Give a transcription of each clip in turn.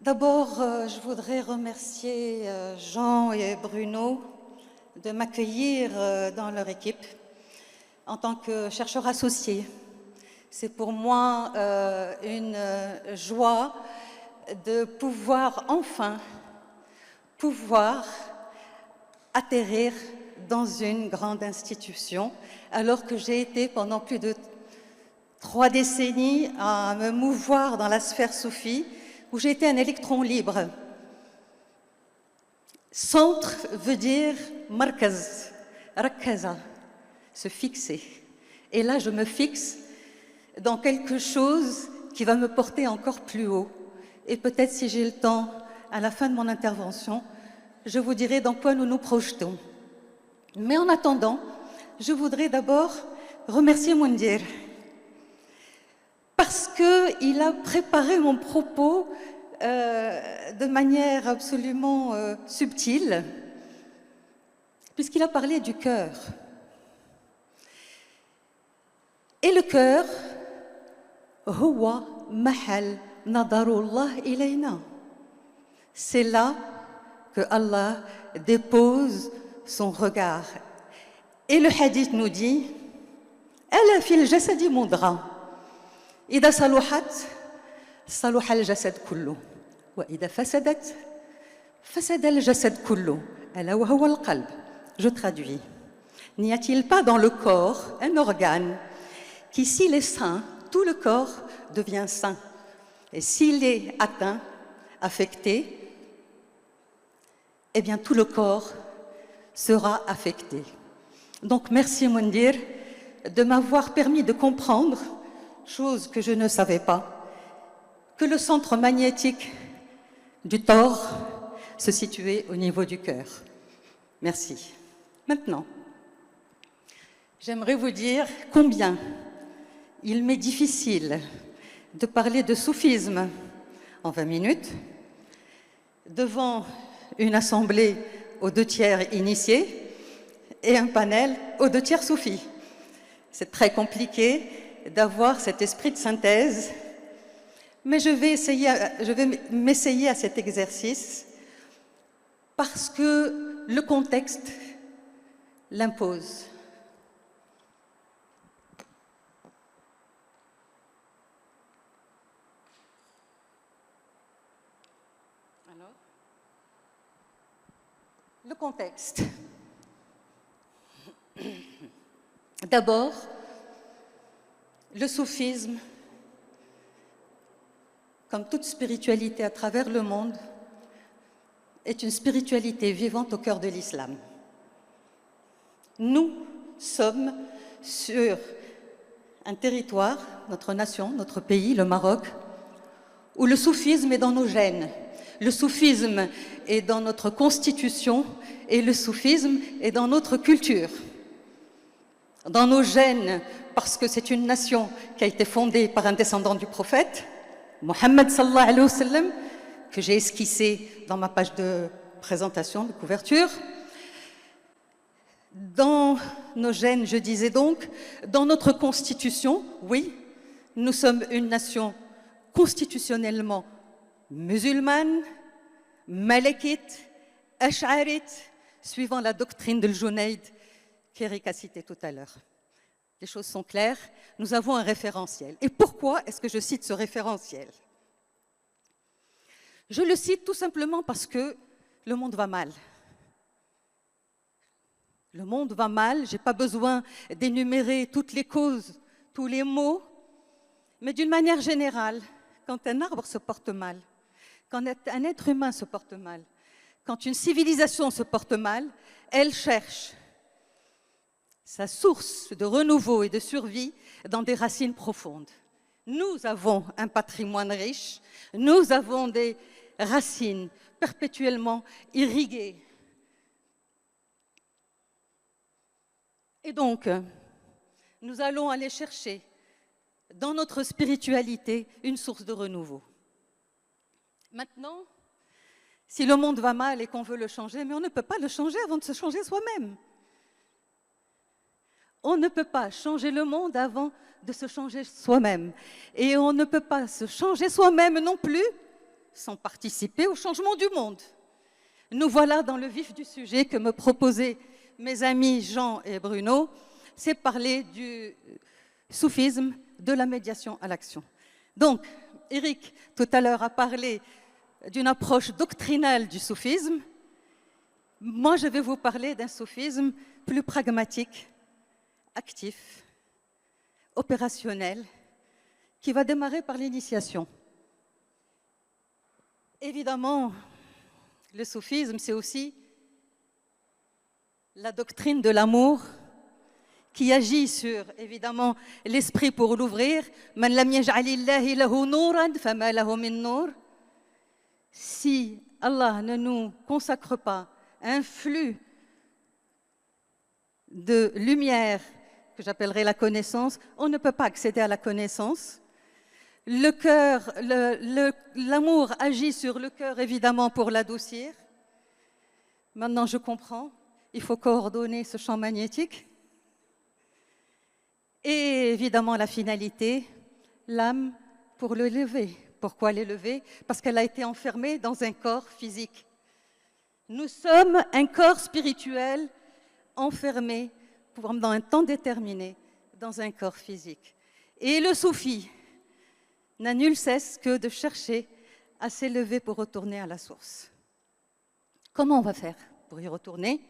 D'abord, je voudrais remercier Jean et Bruno de m'accueillir dans leur équipe en tant que chercheur associé. C'est pour moi une joie de pouvoir enfin atterrir dans une grande institution, alors que j'ai été pendant plus de 3 décennies à me mouvoir dans la sphère soufie, où j'ai été un électron libre. Centre veut dire markaz, rakaza, se fixer. Et là, je me fixe dans quelque chose qui va me porter encore plus haut. Et peut-être, si j'ai le temps, à la fin de mon intervention, je vous dirai dans quoi nous nous projetons. Mais en attendant, je voudrais d'abord remercier Moundir, parce qu'il a préparé mon propos de manière absolument subtile, puisqu'il a parlé du cœur. Et le cœur, huwa mahal nadarullah ilayna. C'est là que Allah dépose son regard. Et le hadith nous dit, ala fil jasadi mudra. إذا صلحت صلح الجسد كله وإذا فسدت فسد الجسد كله ألا وهو القلب. Je traduis. N'y a-t-il pas dans le corps un organe qui, s'il est sain, tout le corps devient sain, et s'il est atteint, affecté, eh bien tout le corps sera affecté. Donc merci Moundir de m'avoir permis de comprendre, chose que je ne savais pas, que le centre magnétique du torse se situait au niveau du cœur. Merci. Maintenant, j'aimerais vous dire combien il m'est difficile de parler de soufisme en 20 minutes devant une assemblée aux 2/3 initiés et un panel aux 2/3 soufis. C'est très compliqué d'avoir cet esprit de synthèse, mais je vais m'essayer à cet exercice parce que le contexte l'impose. Alors, le contexte. D'abord, le soufisme, comme toute spiritualité à travers le monde, est une spiritualité vivante au cœur de l'islam. Nous sommes sur un territoire, notre nation, notre pays, le Maroc, où le soufisme est dans nos gènes. Le soufisme est dans notre constitution et le soufisme est dans notre culture. Dans nos gènes, parce que c'est une nation qui a été fondée par un descendant du prophète, Mohammed sallallahu alayhi wa sallam, que j'ai esquissé dans ma page de présentation, de couverture. Dans nos gènes, je disais donc, dans notre constitution, oui, nous sommes une nation constitutionnellement musulmane, malékite, ash'arite, suivant la doctrine de Junayd qu'Eric a cité tout à l'heure. Les choses sont claires, nous avons un référentiel. Et pourquoi est-ce que je cite ce référentiel? Je le cite tout simplement parce que le monde va mal. Le monde va mal, je n'ai pas besoin d'énumérer toutes les causes, tous les maux, mais d'une manière générale, quand un arbre se porte mal, quand un être humain se porte mal, quand une civilisation se porte mal, elle cherche sa source de renouveau et de survie dans des racines profondes. Nous avons un patrimoine riche, nous avons des racines perpétuellement irriguées. Et donc, nous allons aller chercher dans notre spiritualité une source de renouveau. Maintenant, si le monde va mal et qu'on veut le changer, mais on ne peut pas le changer avant de se changer soi-même. On ne peut pas changer le monde avant de se changer soi-même. Et on ne peut pas se changer soi-même non plus sans participer au changement du monde. Nous voilà dans le vif du sujet que me proposaient mes amis Jean et Bruno, c'est parler du soufisme, de la médiation à l'action. Donc, Eric, tout à l'heure, a parlé d'une approche doctrinale du soufisme. Moi, je vais vous parler d'un soufisme plus pragmatique, actif, opérationnel, qui va démarrer par l'initiation. Évidemment, le soufisme, c'est aussi la doctrine de l'amour qui agit sur, évidemment, l'esprit pour l'ouvrir. Man lam yaj'alillahi lahu nuran fama lahu min nur. Si Allah ne nous consacre pas un flux de lumière, que j'appellerai la connaissance, on ne peut pas accéder à la connaissance. Le cœur, l'amour agit sur le cœur, évidemment, pour l'adoucir. Maintenant, je comprends, il faut coordonner ce champ magnétique. Et évidemment, la finalité, l'âme pour le lever. Pourquoi l'élever? Parce qu'elle a été enfermée dans un corps physique. Nous sommes un corps spirituel enfermé pendant un temps déterminé dans un corps physique. Et le soufi n'a nul cesse que de chercher à s'élever pour retourner à la source. Comment on va faire pour y retourner?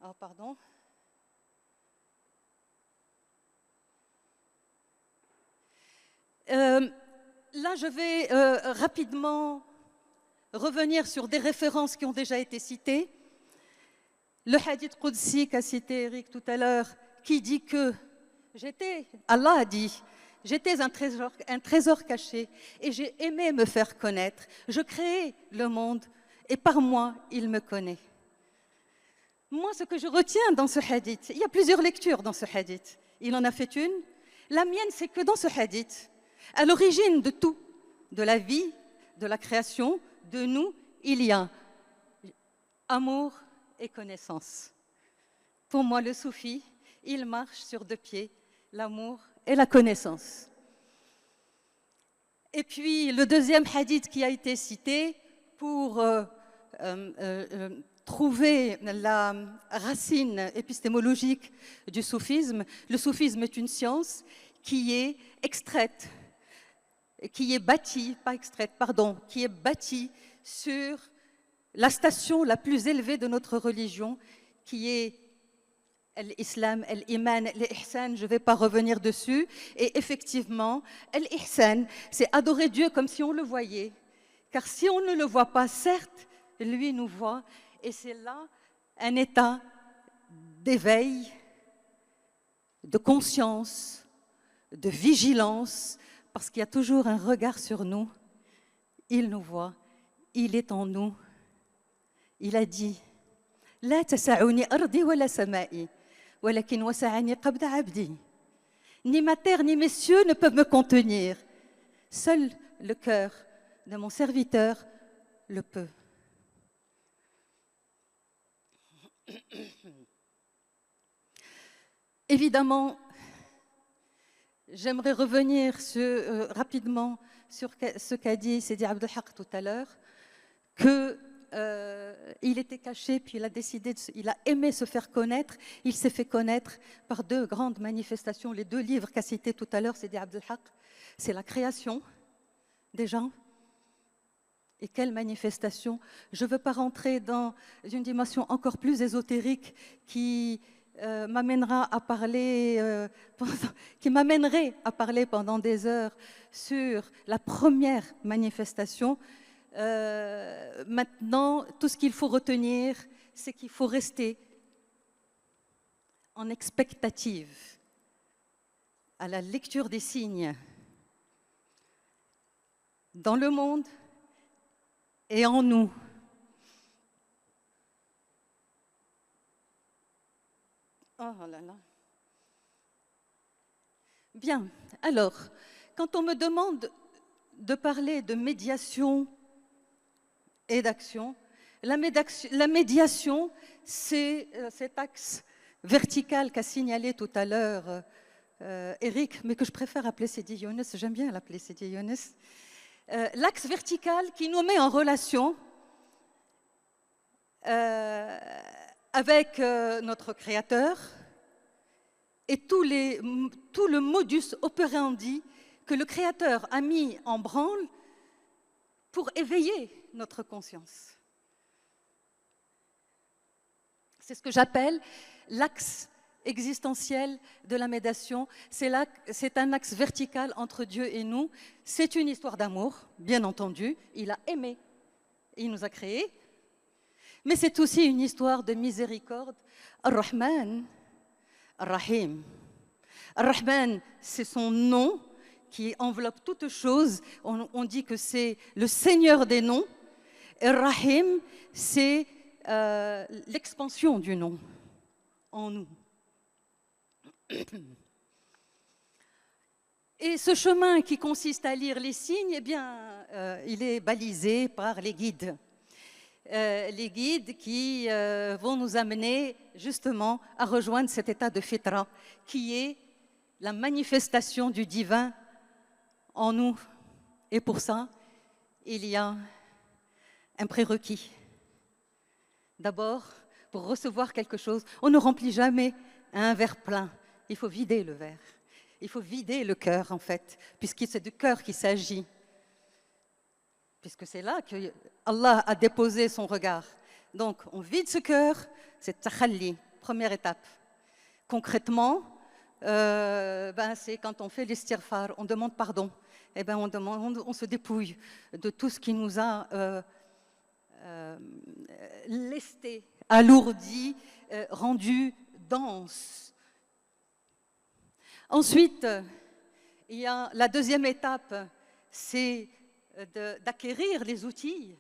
Oh, pardon. Là, je vais rapidement revenir sur des références qui ont déjà été citées. Le hadith Qudsi qu'a cité Eric tout à l'heure, qui dit que Allah a dit, j'étais un trésor caché et j'ai aimé me faire connaître. Je créais le monde et par moi, il me connaît. Moi, ce que je retiens dans ce hadith, il y a plusieurs lectures dans ce hadith. Il en a fait une. La mienne, c'est que dans ce hadith, à l'origine de tout, de la vie, de la création, de nous, il y a amour et connaissance. Pour moi, le soufi, il marche sur deux pieds, l'amour et la connaissance. Et puis, le deuxième hadith qui a été cité pour trouver la racine épistémologique du soufisme. Le soufisme est une science qui est extraite, qui est bâtie sur la station la plus élevée de notre religion, qui est l'islam, l'iman, l'ihsan. Je ne vais pas revenir dessus. Et effectivement, l'ihsan, c'est adorer Dieu comme si on le voyait. Car si on ne le voit pas, certes, lui nous voit. Et c'est là un état d'éveil, de conscience, de vigilance, parce qu'il y a toujours un regard sur nous. Il nous voit, il est en nous. Il a dit « La tasa'uni ardi wa la sama'i, walakin wasa'ani qabda abdi » Ni ma terre ni mes cieux ne peuvent me contenir. Seul le cœur de mon serviteur le peut. Évidemment, j'aimerais revenir rapidement sur ce qu'a dit Sidi Abdel Haq tout à l'heure, qu'il était caché, puis il a aimé se faire connaître. Il s'est fait connaître par deux grandes manifestations. Les deux livres qu'a cités tout à l'heure Sidi Abdel Haq, c'est la création des gens. Et quelle manifestation! Je ne veux pas rentrer dans une dimension encore plus ésotérique qui m'amènerait à parler pendant des heures sur la première manifestation. Maintenant, tout ce qu'il faut retenir, c'est qu'il faut rester en expectative à la lecture des signes dans le monde et en nous. Oh là là. Bien, alors, quand on me demande de parler de médiation et d'action, la médiation, c'est cet axe vertical qu'a signalé tout à l'heure Eric, mais que je préfère appeler Sidi Younes, j'aime bien l'appeler Sidi Younes, l'axe vertical qui nous met en relation avec notre Créateur et tout le modus operandi que le Créateur a mis en branle pour éveiller notre conscience. C'est ce que j'appelle l'axe existentiel de la méditation. C'est un axe vertical entre Dieu et nous. C'est une histoire d'amour, bien entendu. Il a aimé, il nous a créés. Mais c'est aussi une histoire de miséricorde. Ar-Rahman, Ar-Rahim. Ar-Rahman, c'est son nom qui enveloppe toute chose. On dit que c'est le Seigneur des noms. Ar-Rahim, c'est l'expansion du nom en nous. Et ce chemin qui consiste à lire les signes, eh bien, il est balisé par les guides. Les guides qui vont nous amener justement à rejoindre cet état de fitra, qui est la manifestation du divin en nous. Et pour ça, il y a un prérequis. D'abord, pour recevoir quelque chose, on ne remplit jamais un verre plein. Il faut vider le verre. Il faut vider le cœur, en fait, puisque c'est du cœur qu'il s'agit. Puisque c'est là que Allah a déposé son regard. Donc, on vide ce cœur, c'est takhalli, première étape. Concrètement, c'est quand on fait l'istighfar, on demande pardon. Eh ben, on se dépouille de tout ce qui nous a lesté, alourdi, rendu dense. Ensuite, il y a la deuxième étape, c'est d'acquérir les outils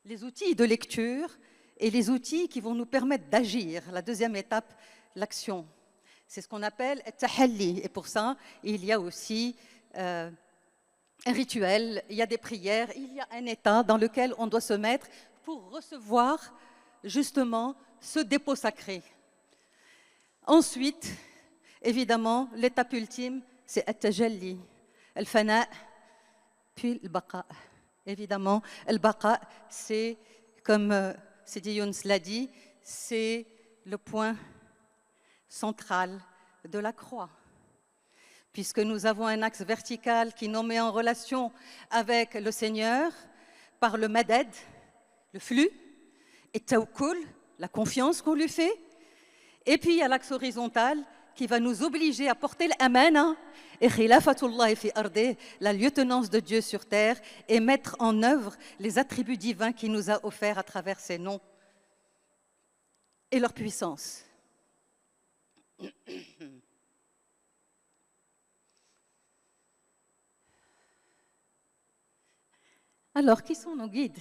de lecture et les outils qui vont nous permettre d'agir. La deuxième étape, l'action. C'est ce qu'on appelle « tahalli ». Et pour ça, il y a aussi un rituel, il y a des prières, il y a un état dans lequel on doit se mettre pour recevoir justement ce dépôt sacré. Ensuite, évidemment, l'étape ultime, c'est « at-tajalli », « al-fana », puis le baqa. Évidemment, le baqa, c'est, comme Sidi Younes l'a dit, c'est le point central de la croix. Puisque nous avons un axe vertical qui nous met en relation avec le Seigneur par le madad, le flux, et tawakkul, la confiance qu'on lui fait. Et puis il y a l'axe horizontal qui va nous obliger à porter l'amana et khilafatullah fi ardih, la lieutenance de Dieu sur terre, et mettre en œuvre les attributs divins qu'il nous a offerts à travers ses noms et leur puissance. Alors, qui sont nos guides?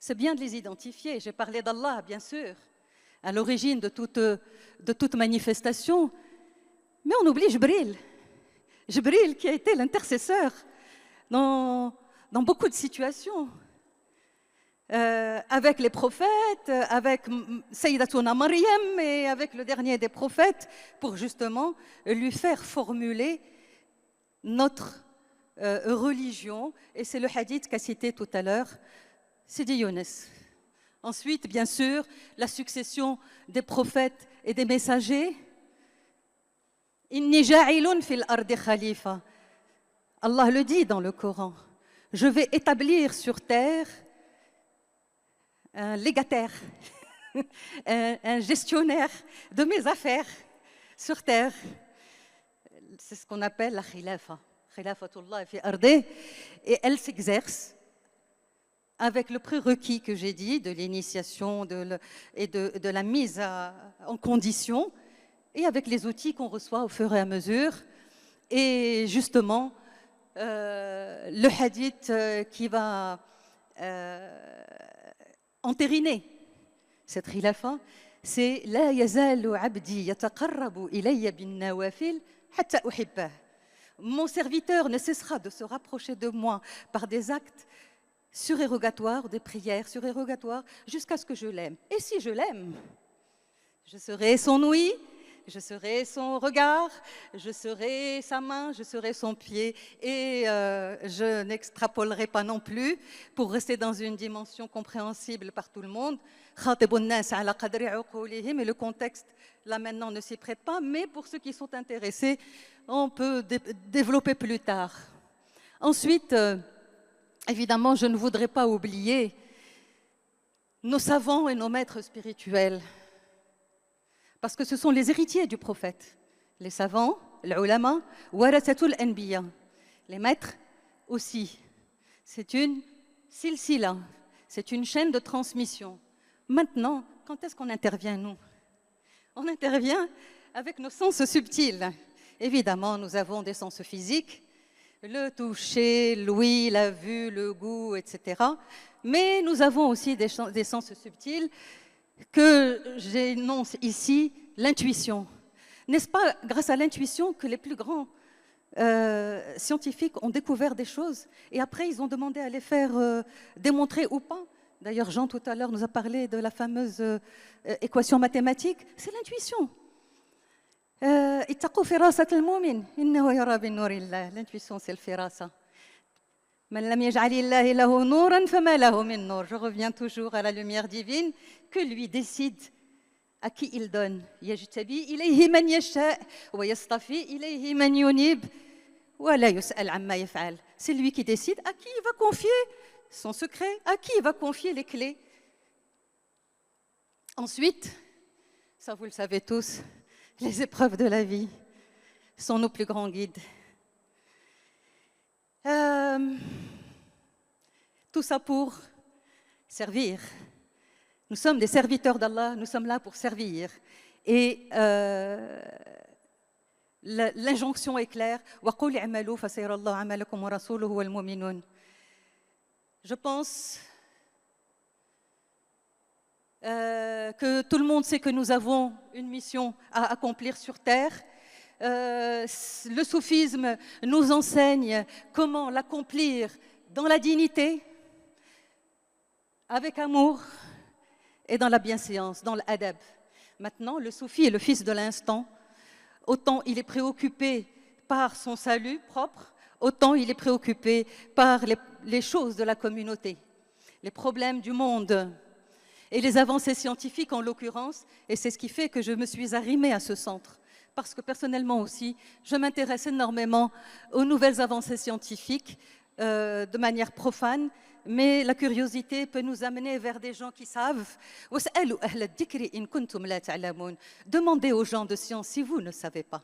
C'est bien de les identifier. J'ai parlé d'Allah, bien sûr, à l'origine de toute manifestation. Mais on oublie Jibril. Jibril qui a été l'intercesseur dans beaucoup de situations. Avec les prophètes, avec Sayyidatuna Maryam et avec le dernier des prophètes, pour justement lui faire formuler notre religion. Et c'est le hadith qu'a cité tout à l'heure Sidi Younes. Ensuite, bien sûr, la succession des prophètes et des messagers. Inni ja'ilun fil ardi khalifa. Allah le dit dans le Coran. Je vais établir sur terre un légataire, un gestionnaire de mes affaires sur terre. C'est ce qu'on appelle la khilafa. Khilafatullah fi ardi. Et elle s'exerce avec le prérequis que j'ai dit, de l'initiation et de la mise en condition, et avec les outils qu'on reçoit au fur et à mesure. Et justement, le hadith qui va entériner cette khilafa, c'est « La yazalu abdi yataqarrabu ilayya bin nawafil hatta uhibbah » Mon serviteur ne cessera de se rapprocher de moi par des actes surérogatoires, des prières surérogatoires, jusqu'à ce que je l'aime. Et si je l'aime, je serai son ouïe, je serai son regard, je serai sa main, je serai son pied. Et je n'extrapolerai pas non plus pour rester dans une dimension compréhensible par tout le monde. Mais le contexte, là maintenant, ne s'y prête pas. Mais pour ceux qui sont intéressés, on peut développer plus tard. Ensuite, évidemment, je ne voudrais pas oublier nos savants et nos maîtres spirituels. Parce que ce sont les héritiers du prophète. Les savants, les ulama, warathatul anbiya. Les maîtres aussi. C'est une silsila, c'est une chaîne de transmission. Maintenant, quand est-ce qu'on intervient, nous? On intervient avec nos sens subtils. Évidemment, nous avons des sens physiques, le toucher, l'ouïe, la vue, le goût, etc. Mais nous avons aussi des sens subtils que j'énonce ici, l'intuition. N'est-ce pas grâce à l'intuition que les plus grands scientifiques ont découvert des choses et après ils ont demandé à les faire démontrer ou pas? D'ailleurs, Jean tout à l'heure nous a parlé de la fameuse équation mathématique. C'est l'intuition. L'intuition, c'est le firasa. Je reviens toujours à la lumière divine que lui décide à qui il donne. C'est lui qui décide à qui il va confier son secret, à qui il va confier les clés. Ensuite, ça vous le savez tous, les épreuves de la vie sont nos plus grands guides. Tout ça pour servir. Nous sommes des serviteurs d'Allah, nous sommes là pour servir. Et l'injonction est claire. Je pense que tout le monde sait que nous avons une mission à accomplir sur Terre. Le soufisme nous enseigne comment l'accomplir dans la dignité, avec amour et dans la bienséance, dans l'adab. Maintenant, le soufi est le fils de l'instant. Autant il est préoccupé par son salut propre, autant il est préoccupé par les choses de la communauté, les problèmes du monde et les avancées scientifiques en l'occurrence. Et c'est ce qui fait que je me suis arrimée à ce centre. Parce que personnellement aussi, je m'intéresse énormément aux nouvelles avancées scientifiques de manière profane, mais la curiosité peut nous amener vers des gens qui savent. Demandez aux gens de science si vous ne savez pas.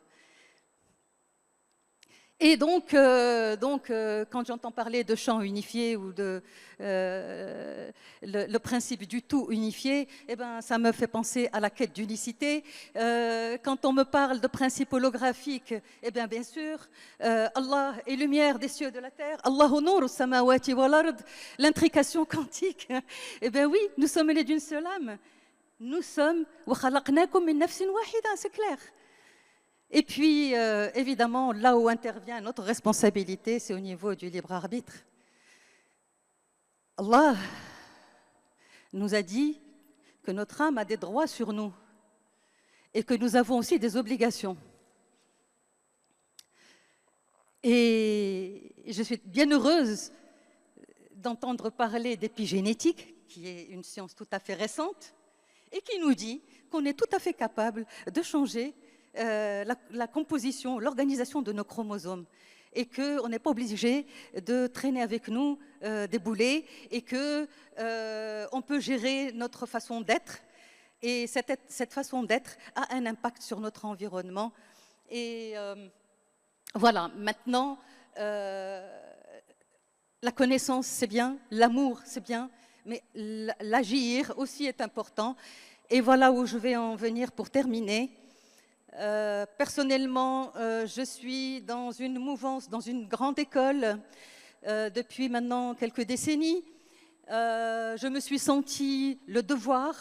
Et donc quand j'entends parler de champ unifié ou de le principe du tout unifié, eh ben, ça me fait penser à la quête d'unicité. Quand on me parle de principe holographique, eh bien sûr, Allah est lumière des cieux et de la terre. Allahu nuru samawati wal ard, l'intrication quantique. Eh bien oui, nous sommes nés d'une seule âme. Nous sommes wa khalaqnakum min nafsin wahida, c'est clair. Et puis, évidemment, là où intervient notre responsabilité, c'est au niveau du libre arbitre. Allah nous a dit que notre âme a des droits sur nous et que nous avons aussi des obligations. Et je suis bien heureuse d'entendre parler d'épigénétique, qui est une science tout à fait récente, et qui nous dit qu'on est tout à fait capable de changer la composition, l'organisation de nos chromosomes et qu'on n'est pas obligé de traîner avec nous des boulets et qu'on peut gérer notre façon d'être et cette façon d'être a un impact sur notre environnement. Et voilà, maintenant, la connaissance c'est bien, l'amour c'est bien, mais l'agir aussi est important. Et voilà où je vais en venir pour terminer. Personnellement, je suis dans une mouvance, dans une grande école depuis maintenant quelques décennies. Je me suis sentie le devoir,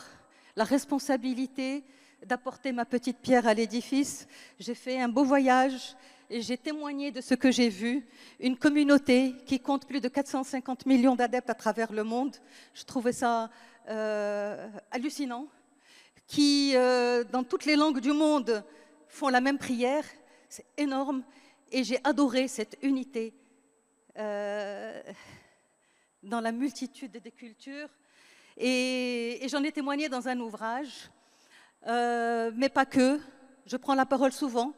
la responsabilité d'apporter ma petite pierre à l'édifice. J'ai fait un beau voyage et j'ai témoigné de ce que j'ai vu. Une communauté qui compte plus de 450 millions d'adeptes à travers le monde. Je trouvais ça hallucinant. Qui, dans toutes les langues du monde, font la même prière. C'est énorme. Et j'ai adoré cette unité dans la multitude des cultures. Et j'en ai témoigné dans un ouvrage, mais pas que. Je prends la parole souvent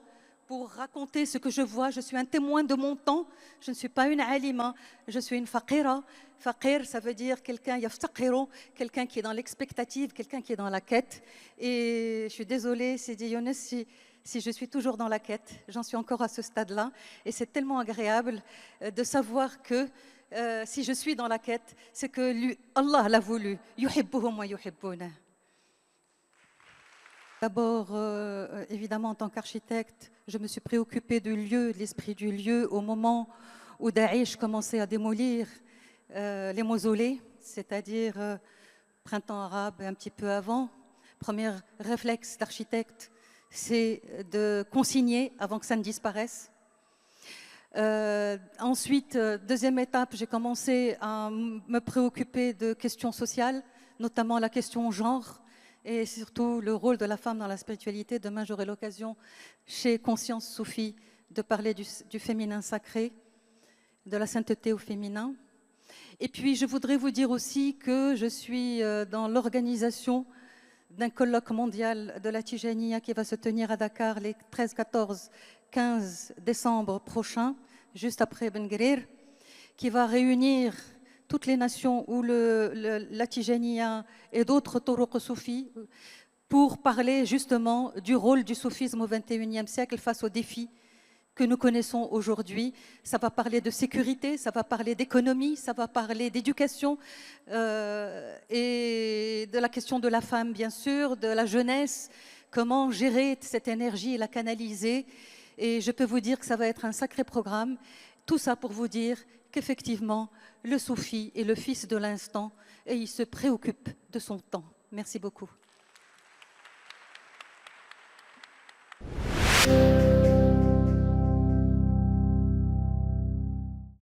pour raconter ce que je vois. Je suis un témoin de mon temps. Je ne suis pas une alima, je suis une faqira. Faqir, ça veut dire quelqu'un, yaftaqiru, quelqu'un qui est dans l'expectative, quelqu'un qui est dans la quête. Et je suis désolée, Sidi Younes, si je suis toujours dans la quête. J'en suis encore à ce stade-là. Et c'est tellement agréable de savoir que si je suis dans la quête, c'est que lui, Allah l'a voulu. Yuhibbuhum wa yuhibbuna. D'abord, évidemment, en tant qu'architecte, je me suis préoccupée du lieu, de l'esprit du lieu, au moment où Daesh commençait à démolir les mausolées, c'est-à-dire printemps arabe un petit peu avant. Premier réflexe d'architecte, c'est de consigner avant que ça ne disparaisse. Ensuite, deuxième étape, j'ai commencé à me préoccuper de questions sociales, notamment la question genre, et surtout le rôle de la femme dans la spiritualité. Demain, j'aurai l'occasion, chez Conscience Soufie, de parler du féminin sacré, de la sainteté au féminin. Et puis, je voudrais vous dire aussi que je suis dans l'organisation d'un colloque mondial de la Tijaniya qui va se tenir à Dakar les 13, 14, 15 décembre prochains, juste après Ben Guerir, qui va réunir toutes les nations où la Tijaniya et d'autres turuq soufis pour parler justement du rôle du soufisme au XXIe siècle face aux défis que nous connaissons aujourd'hui. Ça va parler de sécurité, ça va parler d'économie, ça va parler d'éducation et de la question de la femme, bien sûr, de la jeunesse, comment gérer cette énergie et la canaliser. Et je peux vous dire que ça va être un sacré programme. Tout ça pour vous dire qu'effectivement, le soufi est le fils de l'instant et il se préoccupe de son temps. Merci beaucoup.